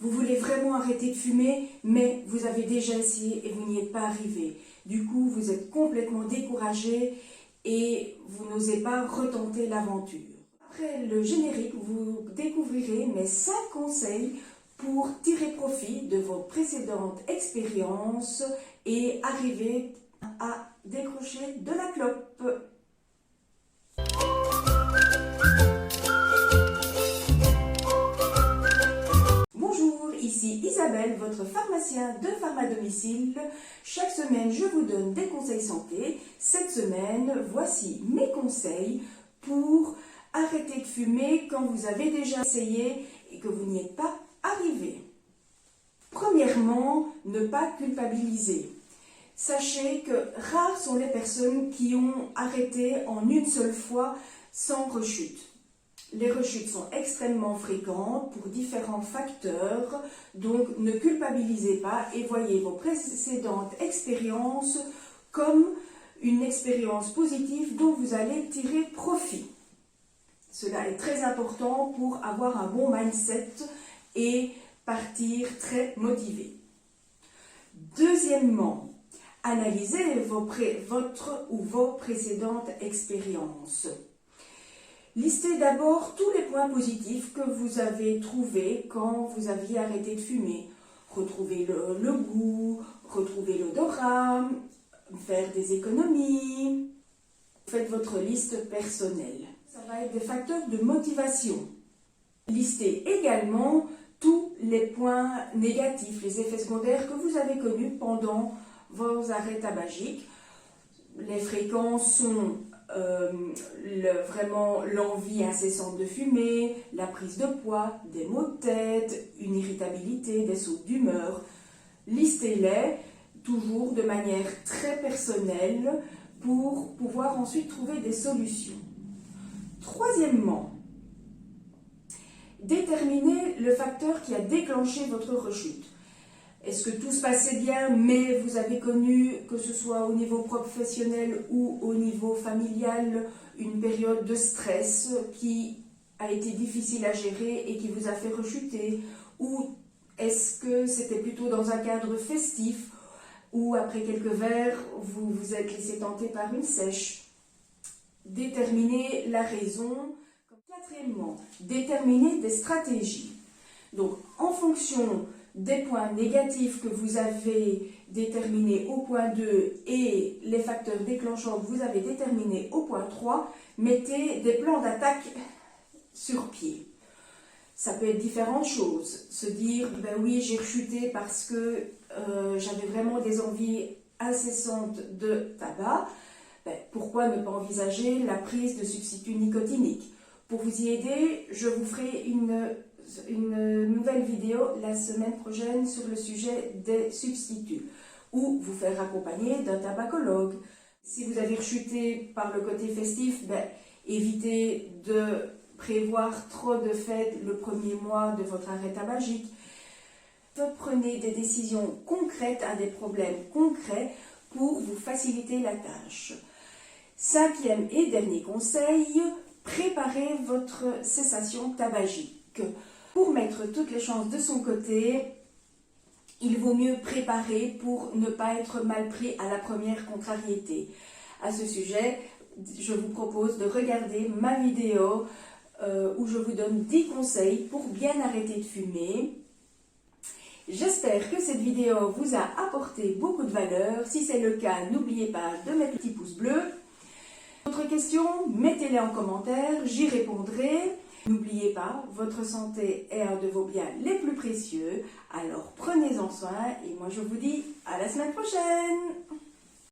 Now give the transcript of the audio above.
Vous voulez vraiment arrêter de fumer, mais vous avez déjà essayé et vous n'y êtes pas arrivé. Du coup, vous êtes complètement découragé et vous n'osez pas retenter l'aventure. Après le générique, vous découvrirez mes 5 conseils pour tirer profit de vos précédentes expériences et arriver à décrocher de la clope. Bonjour, ici Isabelle, votre pharmacien de Pharmadomicile. Chaque semaine, je vous donne des conseils santé. Cette semaine, voici mes conseils pour arrêter de fumer quand vous avez déjà essayé et que vous n'y êtes pas arrivé. Premièrement, ne pas culpabiliser. Sachez que rares sont les personnes qui ont arrêté en une seule fois sans rechute. Les rechutes sont extrêmement fréquentes pour différents facteurs, donc ne culpabilisez pas et voyez vos précédentes expériences comme une expérience positive dont vous allez tirer profit. Cela est très important pour avoir un bon mindset et partir très motivé. Deuxièmement, analysez votre ou vos précédentes expériences. Listez d'abord tous les points positifs que vous avez trouvés quand vous aviez arrêté de fumer. Retrouvez le goût, retrouvez l'odorat, faire des économies. Faites votre liste personnelle. Ça va être des facteurs de motivation. Listez également tous les points négatifs, les effets secondaires que vous avez connus pendant vos arrêts tabagiques. Les fréquences sont vraiment l'envie incessante de fumer, la prise de poids, des maux de tête, une irritabilité, des sautes d'humeur. Listez-les toujours de manière très personnelle pour pouvoir ensuite trouver des solutions. Troisièmement, déterminez le facteur qui a déclenché votre rechute. Est-ce que tout se passait bien, mais vous avez connu, que ce soit au niveau professionnel ou au niveau familial, une période de stress qui a été difficile à gérer et qui vous a fait rechuter? Ou est-ce que c'était plutôt dans un cadre festif ou après quelques verres, vous vous êtes laissé tenter par une sèche? Déterminez la raison. Quatrièmement, déterminez des stratégies. Donc, en fonction des points négatifs que vous avez déterminés au point 2 et les facteurs déclenchants que vous avez déterminés au point 3, mettez des plans d'attaque sur pied. Ça peut être différentes choses. Se dire, ben oui, j'ai rechuté parce que j'avais vraiment des envies incessantes de tabac. Ben, pourquoi ne pas envisager la prise de substituts nicotiniques? Pour vous y aider, je vous ferai une nouvelle vidéo la semaine prochaine sur le sujet des substituts ou vous faire accompagner d'un tabacologue. Si vous avez rechuté par le côté festif, ben, évitez de prévoir trop de fêtes le premier mois de votre arrêt tabagique. Prenez des décisions concrètes à des problèmes concrets pour vous faciliter la tâche. Cinquième et dernier conseil, préparez votre cessation tabagique. Pour mettre toutes les chances de son côté, il vaut mieux préparer pour ne pas être mal pris à la première contrariété. À ce sujet, je vous propose de regarder ma vidéo où je vous donne 10 conseils pour bien arrêter de fumer. J'espère que cette vidéo vous a apporté beaucoup de valeur. Si c'est le cas, n'oubliez pas de mettre le petit pouce bleu. D'autres questions, mettez-les en commentaire, j'y répondrai. N'oubliez pas, votre santé est un de vos biens les plus précieux, alors prenez-en soin et moi je vous dis à la semaine prochaine.